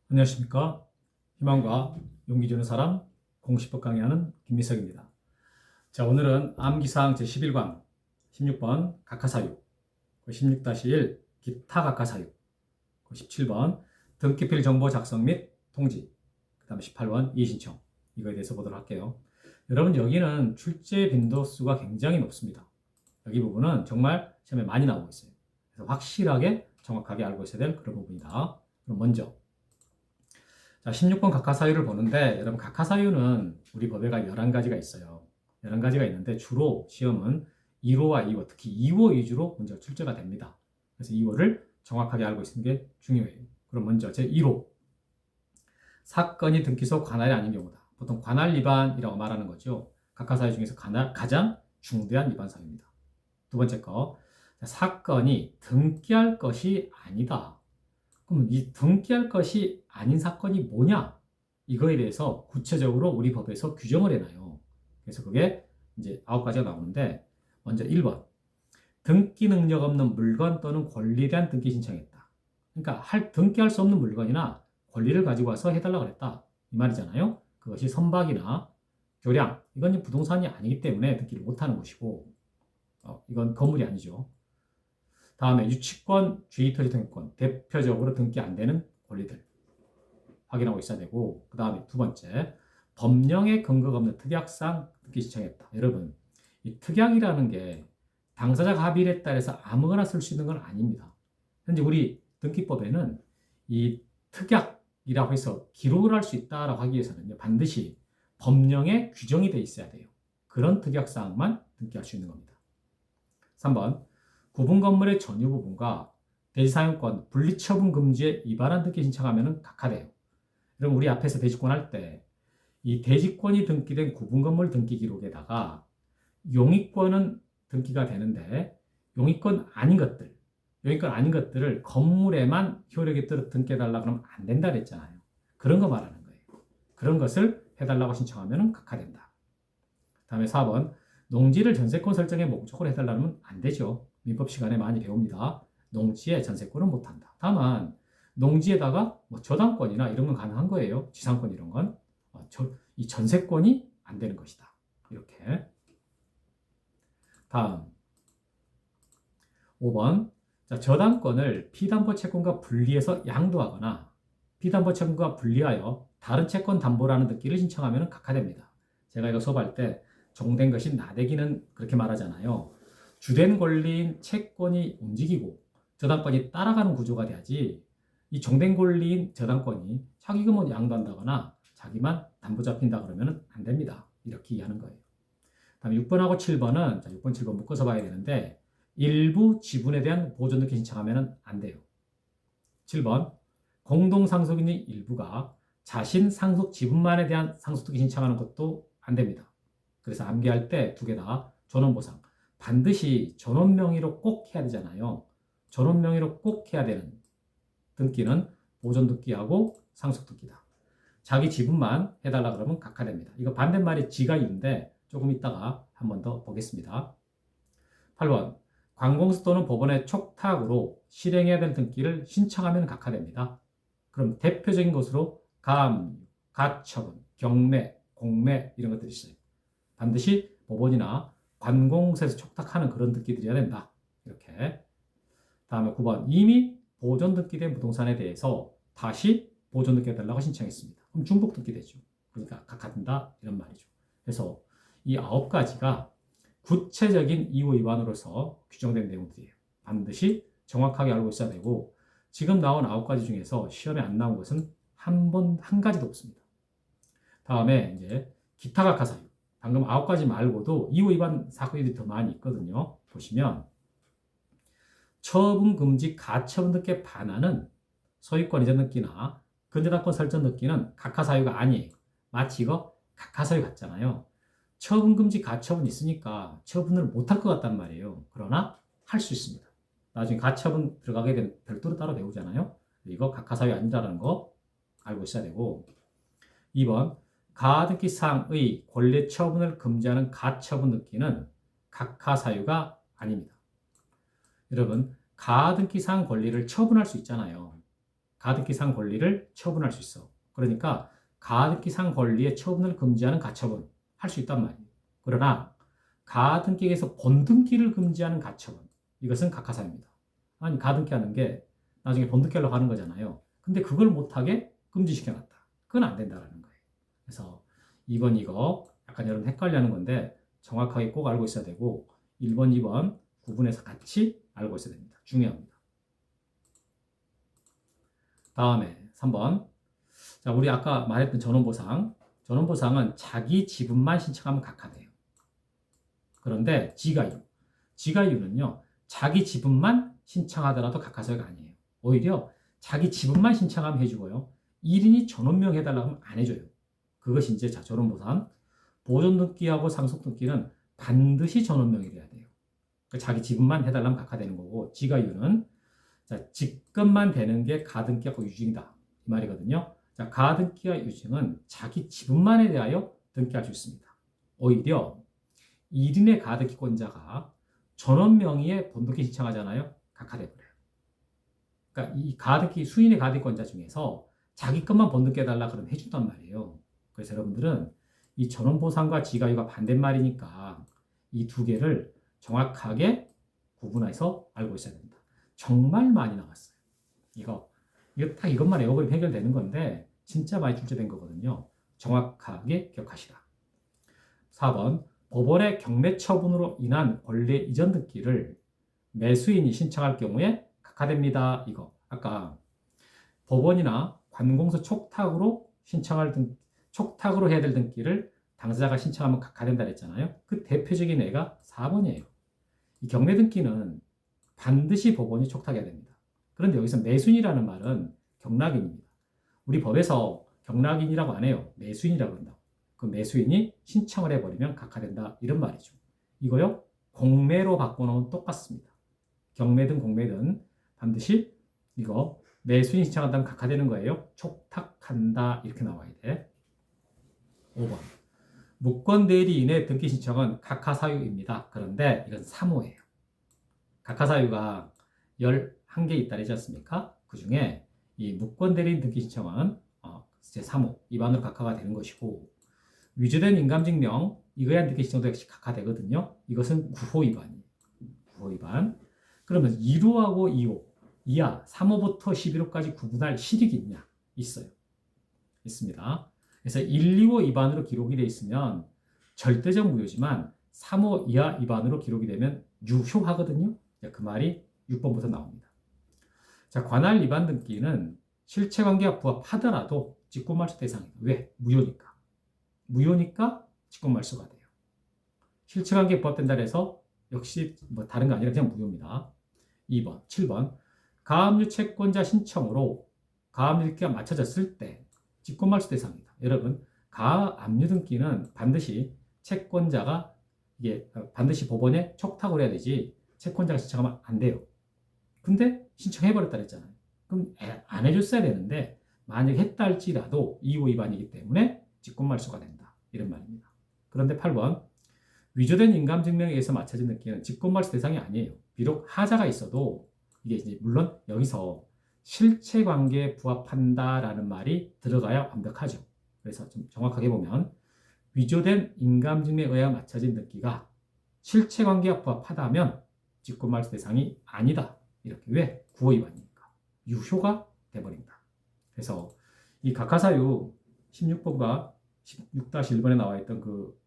안녕하십니까. 희망과 용기 주는 사람 공시법 강의하는 김미석입니다. 자, 오늘은 암기사항 제11강 16번 각하사유, 16-1 기타 각하사유, 17번 등기필 정보 작성 및 통지, 그 다음에 18번 이의신청, 이거에 대해서 보도록 할게요. 여러분, 여기는 출제 빈도수가 굉장히 높습니다. 여기 부분은 정말 시험에 많이 나오고 있어요. 그래서 확실하게 정확하게 알고 있어야 될 그런 부분이다. 그럼 먼저 자, 16번 각하사유를 보는데, 여러분, 각하사유는 우리 법에가 11가지가 있어요. 11가지가 있는데, 주로 시험은 1호와 2호, 특히 2호 위주로 문제가 출제가 됩니다. 그래서 2호를 정확하게 알고 있는 게 중요해요. 그럼 먼저 제1호. 사건이 등기소 관할이 아닌 경우다. 보통 관할 위반이라고 말하는 거죠. 각하사유 중에서 가장 중대한 위반 사유입니다. 두 번째 거. 사건이 등기할 것이 아니다. 그럼 이 등기할 것이 아닌 사건이 뭐냐? 이거에 대해서 구체적으로 우리 법에서 규정을 해놔요. 그래서 그게 이제 9가지가 나오는데, 먼저 1번. 등기 능력 없는 물건 또는 권리에 대한 등기 신청했다. 그러니까 등기할 수 없는 물건이나 권리를 가지고 와서 해달라고 그랬다. 이 말이잖아요. 그것이 선박이나 교량, 이건 부동산이 아니기 때문에 등기를 못하는 것이고, 이건 건물이 아니죠. 다음에 유치권, 주의토지 등기권, 대표적으로 등기 안 되는 권리들 확인하고 있어야 되고, 그 다음에 두 번째, 법령에 근거가 없는 특약상 등기 신청했다. 여러분, 이 특약이라는 게 당사자가 합의에 따라서 아무거나 쓸 수 있는 건 아닙니다. 현재 우리 등기법에는 이 특약이라고 해서 기록을 할 수 있다라고 하기 위해서는 반드시 법령에 규정이 돼 있어야 돼요. 그런 특약사항만 등기할 수 있는 겁니다. 3번, 구분 건물의 전유 부분과 대지사용권 분리처분 금지에 위반한 등기 신청하면 각하돼요. 여러분, 우리 앞에서 대지권 할 때 이 대지권이 등기된 구분 건물 등기 기록에다가 용익권은 등기가 되는데, 용익권 아닌 것들을 건물에만 효력이 있도록 등기해달라 그러면 안 된다 그랬잖아요. 그런 거 말하는 거예요. 그런 것을 해달라고 신청하면 각하된다. 다음에 4번, 농지를 전세권 설정의 목적으로 해달라면 안 되죠. 민법 시간에 많이 배웁니다. 농지에 전세권은 못한다. 다만 농지에다가 저당권이나 이런 건 가능한 거예요. 지상권 이런 건. 이 전세권이 안 되는 것이다. 이렇게. 다음 5번. 자, 저당권을 피담보 채권과 분리해서 양도하거나 피담보 채권과 분리하여 다른 채권 담보라는 등기를 신청하면 각하됩니다. 제가 이거 수업할 때 종된 것이 나대기는 그렇게 말하잖아요. 주된 권리인 채권이 움직이고 저당권이 따라가는 구조가 돼야지, 이 종된 권리인 저당권이 자기가 뭐 양도한다거나 자기만 담보 잡힌다 그러면 안 됩니다. 이렇게 이해하는 거예요. 다음에 6번하고 7번은 6번, 7번 묶어서 봐야 되는데, 일부 지분에 대한 보존 등기 신청하면 안 돼요. 7번, 공동상속인의 일부가 자신 상속 지분만에 대한 상속 등기 신청하는 것도 안 됩니다. 그래서 암기할 때 두 개 다 전원보상. 반드시 전원 명의로 꼭 해야 되잖아요. 전원 명의로 꼭 해야 되는 등기는 보존 등기하고 상속 등기다. 자기 지분만 해달라 그러면 각하됩니다. 이거 반대말이 지가인데 조금 이따가 한 번 더 보겠습니다. 8번, 관공서 또는 법원의 촉탁으로 실행해야 될 등기를 신청하면 각하됩니다. 그럼 대표적인 것으로 가압류, 가처분, 경매, 공매 이런 것들이 있어요. 반드시 법원이나 관공서에서 촉탁하는 그런 등기들이어야 된다. 이렇게. 다음에 9번, 이미 보존 등기된 부동산에 대해서 다시 보존 등기해달라고 신청했습니다. 그럼 중복 등기 되죠. 그러니까 각하된다 이런 말이죠. 그래서 이 9가지가 구체적인 이유 위반으로서 규정된 내용들이에요. 반드시 정확하게 알고 있어야 되고, 지금 나온 9가지 중에서 시험에 안 나온 것은 한 가지도 없습니다. 다음에 이제 기타 각하사유. 방금 9가지 말고도 이유 위반 사건이 더 많이 있거든요. 보시면 처분 금지 가처분 등기에 반하는 소유권 이전 등기나 근저당권 설정 등기는 각하사유가 아니에요. 마치 이거 각하사유 같잖아요. 처분 금지 가처분이 있으니까 처분을 못할 것 같단 말이에요. 그러나 할 수 있습니다. 나중에 가처분 들어가게 되면 별도로 따로 배우잖아요. 이거 각하사유 아니라는 거 알고 있어야 되고, 2번, 가등기상의 권리 처분을 금지하는 가처분 등기는 각하사유가 아닙니다. 여러분, 가등기상 권리를 처분할 수 있잖아요. 가등기상 권리를 처분할 수 있어. 그러니까 가등기상 권리의 처분을 금지하는 가처분 할 수 있단 말이에요. 그러나 가등기에서 본등기를 금지하는 가처분, 이것은 각하사유입니다. 아니, 가등기하는 게 나중에 본등기하려고 하는 거잖아요. 근데 그걸 못하게 금지시켜놨다. 그건 안 된다라는 거예요. 그래서 2번 이거 약간 여러분 헷갈려하는 건데 정확하게 꼭 알고 있어야 되고 1번, 2번 구분해서 같이 알고 있어야 됩니다. 중요합니다. 다음에 3번. 자, 우리 아까 말했던 전원보상. 전원보상은 자기 지분만 신청하면 각하돼요. 그런데 지가이유는요, 자기 지분만 신청하더라도 각하사유가 아니에요. 오히려 자기 지분만 신청하면 해주고요. 1인이 전원명 해달라고 하면 안 해줘요. 그것이 이제 전원보상. 보존등기하고 상속등기는 반드시 전원명이 돼야 돼요. 그러니까 자기 지분만 해달라면 각하되는 거고, 지가이유는 자, 직급만 되는 게 가등기하고 유증이다. 이 말이거든요. 자, 가등기와 유증은 자기 지분만에 대하여 등기할 수 있습니다. 오히려 1인의 가등기권자가 전원 명의의 본등기 신청하잖아요. 각하돼 버려요. 그러니까 이 가등기 수인의 가등기권자 중에서 자기 것만 본등기 해달라 그러면 해준단 말이에요. 그래서 여러분들은 이 전원보상과 지가유가 반대말이니까 이 두 개를 정확하게 구분해서 알고 있어야 됩니다. 정말 많이 나왔어요. 이거 딱 이것만 외워버리면 해결되는 건데 진짜 많이 출제된 거거든요. 정확하게 기억하시라. 4번. 법원의 경매 처분으로 인한 권리 이전 등기를 매수인이 신청할 경우에 각하됩니다. 이거 아까 법원이나 관공서 촉탁으로 촉탁으로 해야 될 등기를 당사자가 신청하면 각하된다 그랬잖아요. 그 대표적인 예가 4번이에요. 이 경매 등기는 반드시 법원이 촉탁해야 됩니다. 그런데 여기서 매수인이라는 말은 경락인입니다. 우리 법에서 경락인이라고 안 해요. 매수인이라고 한다고. 그 매수인이 신청을 해버리면 각하된다. 이런 말이죠. 이거요. 공매로 바꿔놓으면 똑같습니다. 경매든 공매든 반드시 이거 매수인이 신청한다면 각하되는 거예요. 촉탁한다. 이렇게 나와야 돼. 5번. 무권대리인의 등기 신청은 각하사유입니다. 그런데 이건 사무예요. 각하사유가 11개 있다 그러지 않습니까? 그 중에 이 무권대리인 등기 신청은 제3호 위반으로 각하가 되는 것이고 위조된 인감증명 이거에 대한 등기 신청도 역시 각하되거든요. 이것은 9호 위반이에요. 9호 위반. 그러면 1호하고 2호, 이하 3호부터 11호까지 구분할 실익이 있냐? 있어요. 있습니다. 그래서 1, 2호 위반으로 기록이 되어 있으면 절대적 무효지만 3호 이하 위반으로 기록이 되면 유효하거든요. 그 말이 6번부터 나옵니다. 자, 관할 위반 등기는 실체관계와 부합하더라도 직권말소 대상이에요. 왜? 무효니까. 무효니까 직권말소가 돼요. 실체관계에 부합된다 해서 역시 뭐 다른 거 아니라 그냥 무효입니다. 2번, 7번. 가압류 채권자 신청으로 가압류 등기가 맞춰졌을 때 직권말소 대상입니다. 여러분, 가압류 등기는 반드시 채권자가 이게 반드시 법원에 촉탁을 해야 되지 채권자가 신청하면 안 돼요. 근데 신청해버렸다 그랬잖아요. 그럼 안 해줬어야 되는데 만약에 했다 할지라도 2호 위반이기 때문에 직권말소가 된다. 이런 말입니다. 그런데 8번. 위조된 인감증명에 의해서 맞춰진 등기는 직권말소 대상이 아니에요. 비록 하자가 있어도 이게 이제 물론 여기서 실체관계에 부합한다라는 말이 들어가야 완벽하죠. 그래서 좀 정확하게 보면 위조된 인감증명에 의해 맞춰진 등기가 실체관계와 부합하다면 직권말소 대상이 아니다. 이렇게. 왜? 9호 위반이니까. 유효가 돼버린다. 그래서 이 각하사유 16번과 16-1번에 나와 있던 그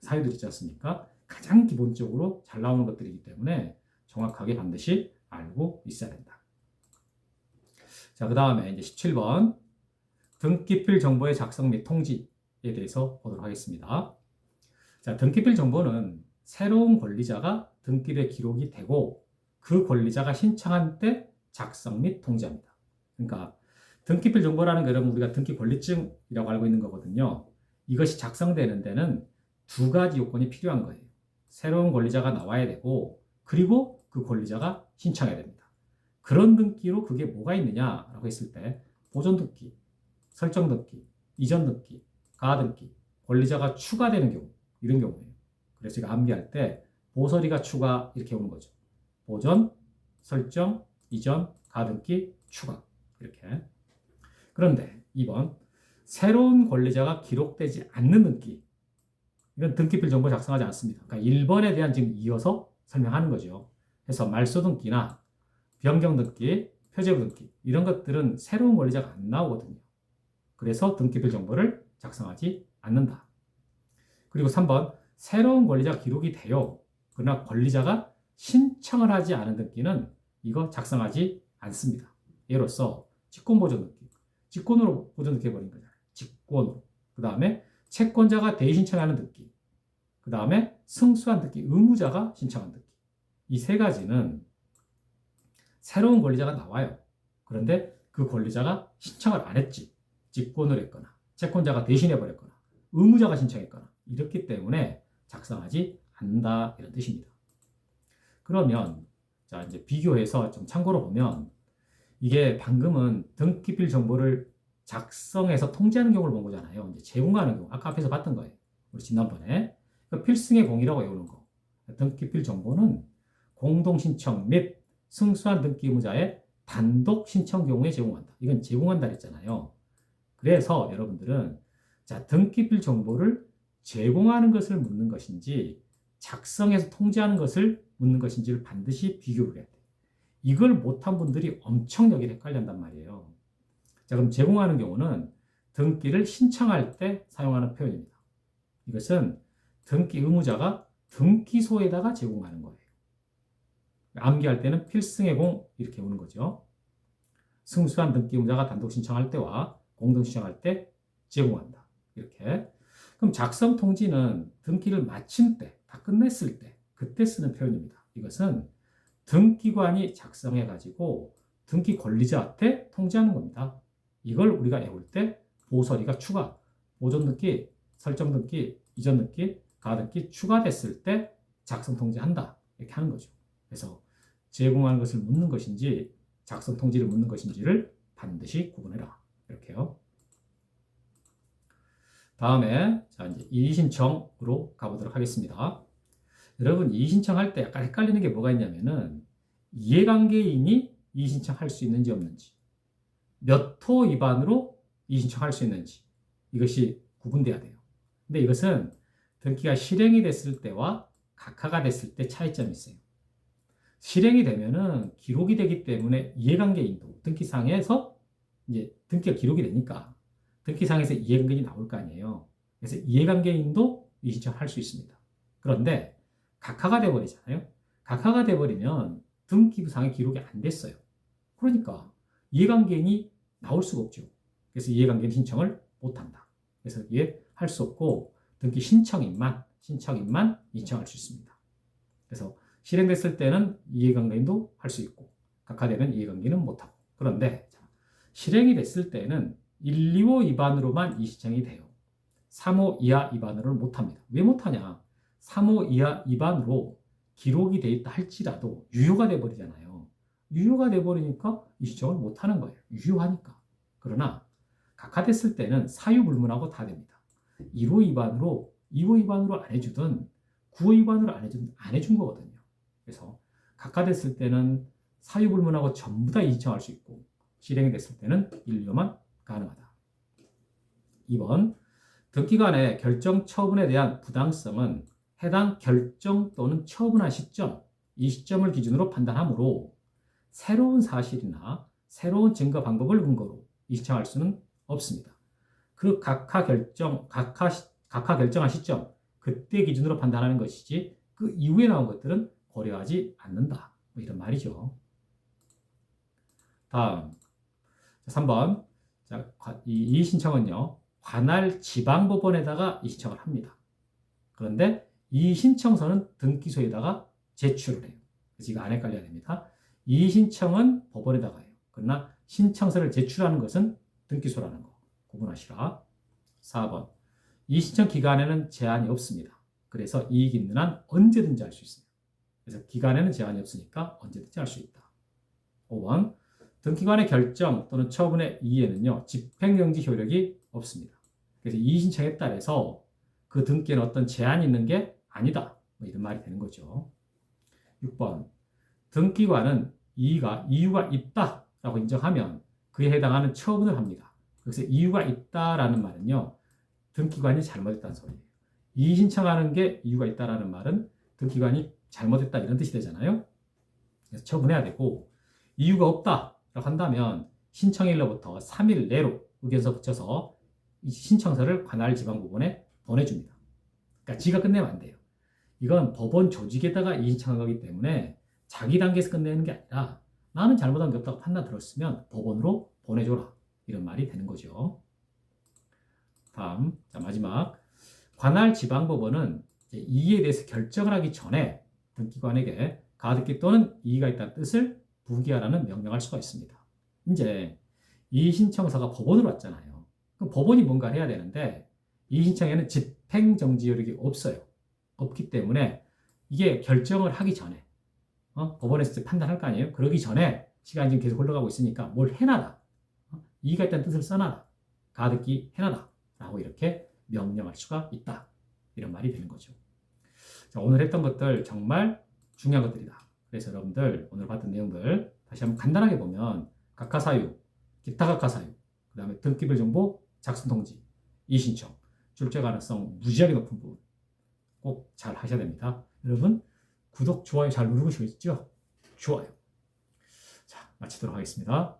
사유들 있지 않습니까? 가장 기본적으로 잘 나오는 것들이기 때문에 정확하게 반드시 알고 있어야 된다. 자, 그 다음에 이제 17번. 등기필 정보의 작성 및 통지에 대해서 보도록 하겠습니다. 자, 등기필 정보는 새로운 권리자가 등기부에 기록이 되고 그 권리자가 신청한 때 작성 및 통지합니다. 그러니까 등기필 정보라는 게 여러분 우리가 등기 권리증이라고 알고 있는 거거든요. 이것이 작성되는 데는 두 가지 요건이 필요한 거예요. 새로운 권리자가 나와야 되고 그리고 그 권리자가 신청해야 됩니다. 그런 등기로 그게 뭐가 있느냐라고 했을 때 보존 등기, 설정 등기, 이전 등기, 가하 등기, 권리자가 추가되는 경우 이런 경우예요. 그래서 제가 암기할 때 보설이가 추가 이렇게 오는 거죠. 보존, 설정, 이전, 가하 등기, 추가. 이렇게. 그런데 2번, 새로운 권리자가 기록되지 않는 등기. 이건 등기필 정보 작성하지 않습니다. 그러니까 1번에 대한 지금 이어서 설명하는 거죠. 그래서 말소 등기나 변경 등기, 표제부 등기 이런 것들은 새로운 권리자가 안 나오거든요. 그래서 등기필 정보를 작성하지 않는다. 그리고 3번, 새로운 권리자 기록이 돼요. 그러나 권리자가 신청을 하지 않은 등기는 이거 작성하지 않습니다. 예로서 직권보존 등기. 직권으로 보존등기해버린 거잖아요. 직권으로. 그 다음에 채권자가 대신청하는 등기. 그 다음에 승수한 등기, 의무자가 신청한 등기. 이 세 가지는 새로운 권리자가 나와요. 그런데 그 권리자가 신청을 안 했지. 직권을 했거나, 채권자가 대신해버렸거나, 의무자가 신청했거나, 이렇기 때문에 작성하지 않는다. 이런 뜻입니다. 그러면, 자, 이제 비교해서 좀 참고로 보면, 이게 방금은 등기필 정보를 작성해서 통지하는 경우를 본 거잖아요. 이제 제공하는 경우, 아까 앞에서 봤던 거예요. 우리 지난번에. 그러니까 필승의 공이라고 외우는 거. 등기필 정보는 공동신청 및 승수한 등기 의무자의 단독 신청 경우에 제공한다. 이건 제공한다 했잖아요. 그래서 여러분들은 자, 등기필 정보를 제공하는 것을 묻는 것인지 작성해서 통지하는 것을 묻는 것인지를 반드시 비교를 해야 돼요. 이걸 못한 분들이 엄청 여기를 헷갈린단 말이에요. 자, 그럼 제공하는 경우는 등기를 신청할 때 사용하는 표현입니다. 이것은 등기 의무자가 등기소에다가 제공하는 거예요. 암기할 때는 필승의 공 이렇게 오는 거죠. 승수한 등기 의무자가 단독 신청할 때와 공동 신청할 때 제공한다. 이렇게. 그럼 작성 통지는 등기를 마친 때, 다 끝냈을 때, 그때 쓰는 표현입니다. 이것은 등기관이 작성해가지고 등기 권리자한테 통지하는 겁니다. 이걸 우리가 외울 때 보서리가 추가, 보존 등기, 설정 등기, 이전 등기, 가하 등기 추가됐을 때 작성 통지한다. 이렇게 하는 거죠. 그래서 제공하는 것을 묻는 것인지 작성 통지를 묻는 것인지를 반드시 구분해라. 이렇게요. 다음에 자 이제 이의신청으로 가보도록 하겠습니다. 여러분 이의신청할 때 약간 헷갈리는 게 뭐가 있냐면은 이해관계인이 이의신청할 수 있는지 없는지, 몇 호 위반으로 이의신청할 수 있는지 이것이 구분돼야 돼요. 근데 이것은 등기가 실행이 됐을 때와 각하가 됐을 때 차이점이 있어요. 실행이 되면은 기록이 되기 때문에 이해관계인도 등기상에서 이제 등기가 기록이 되니까 등기상에서 이해관계인이 나올 거 아니에요. 그래서 이해관계인도 이의신청할 수 있습니다. 그런데 각하가 돼버리잖아요. 각하가 돼버리면 등기부상에 기록이 안 됐어요. 그러니까 이해관계인이 나올 수가 없죠. 그래서 이해관계인 신청을 못한다. 그래서 이게 할 수 없고 등기 신청인만 신청할 수 있습니다. 그래서 실행됐을 때는 이해관계인도 할 수 있고 각하되면 이해관계인은 못하고. 그런데 실행이 됐을 때는 1, 2호 위반으로만 이의신청이 돼요. 3호 이하 위반으로는 못합니다. 왜 못하냐? 3호 이하 위반으로 기록이 돼 있다 할지라도 유효가 돼버리잖아요. 유효가 돼버리니까 이의신청을 못하는 거예요. 유효하니까. 그러나 각하됐을 때는 사유불문하고 다 됩니다. 1호 위반으로 2호 위반으로 안 해주든 9호 위반으로 안 해준 거거든요. 그래서 각하됐을 때는 사유불문하고 전부 다 이의신청할 수 있고 실행이 됐을 때는 1, 2호만 가능하다. 2번 등기관의 결정 처분에 대한 부당성은 해당 결정 또는 처분한 시점, 이 시점을 기준으로 판단하므로 새로운 사실이나 새로운 증거 방법을 근거로 이의신청할 수는 없습니다. 그 각하 결정한 시점, 그때 기준으로 판단하는 것이지 그 이후에 나온 것들은 고려하지 않는다. 뭐 이런 말이죠. 다음 3번 이 이의신청은요. 관할 지방법원에다가 이의신청을 합니다. 그런데 이의신청서는 등기소에다가 제출을 해요. 그래서 이거 안 헷갈려야 됩니다. 이의신청은 법원에다가 해요. 그러나 신청서를 제출하는 것은 등기소라는 거 구분하시라. 4번 이의신청 기간에는 제한이 없습니다. 그래서 이익 있는 한 언제든지 할 수 있습니다. 그래서 기간에는 제한이 없으니까 언제든지 할 수 있다. 5번 등기관의 결정 또는 처분의 이의에는요 집행정지 효력이 없습니다. 그래서 이의신청에 따라서 그 등기에는 어떤 제한이 있는 게 아니다. 뭐 이런 말이 되는 거죠. 6번 등기관은 이유가 있다라고 인정하면 그 그에 해당하는 처분을 합니다. 그래서 이유가 있다라는 말은요, 등기관이 잘못했다는 소리예요. 이의 신청하는 게 이유가 있다라는 말은 등기관이 잘못했다 이런 뜻이 되잖아요. 그래서 처분해야 되고, 이유가 없다라고 한다면 신청일로부터 3일 내로 의견서 붙여서 이 신청서를 관할 지방법원에 보내줍니다. 그러니까 지가 끝내면 안 돼요. 이건 법원 조직에다가 이의 신청한 거기 때문에 자기 단계에서 끝내는 게 아니라 나는 잘못한 게 없다고 판단 들었으면 법원으로 보내줘라 이런 말이 되는 거죠. 다음, 자 마지막, 관할 지방법원은 이의에 대해서 결정을 하기 전에 등기관에게 가등기 또는 이의가 있다는 뜻을 부기하라는 명령할 수가 있습니다. 이제 이의 신청서가 법원으로 왔잖아요. 그럼 법원이 뭔가를 해야 되는데 이의 신청에는 집행정지 여력이 없어요. 없기 때문에 이게 결정을 하기 전에 법원에서 판단할 거 아니에요. 그러기 전에 시간이 지금 계속 흘러가고 있으니까 뭘 해놔라. 이의가 있다는 뜻을 써놔라. 가등기 해놔라. 라고 이렇게 명령할 수가 있다. 이런 말이 되는 거죠. 자, 오늘 했던 것들 정말 중요한 것들이다. 그래서 여러분들 오늘 봤던 내용들 다시 한번 간단하게 보면 각하사유, 기타 각하사유, 그 다음에 등기별 정보 작성 통지, 이의신청, 출제 가능성 무지하게 높은 부분 꼭 잘 하셔야 됩니다. 여러분 구독, 좋아요 잘 누르시고 있죠? 좋아요. 자, 마치도록 하겠습니다.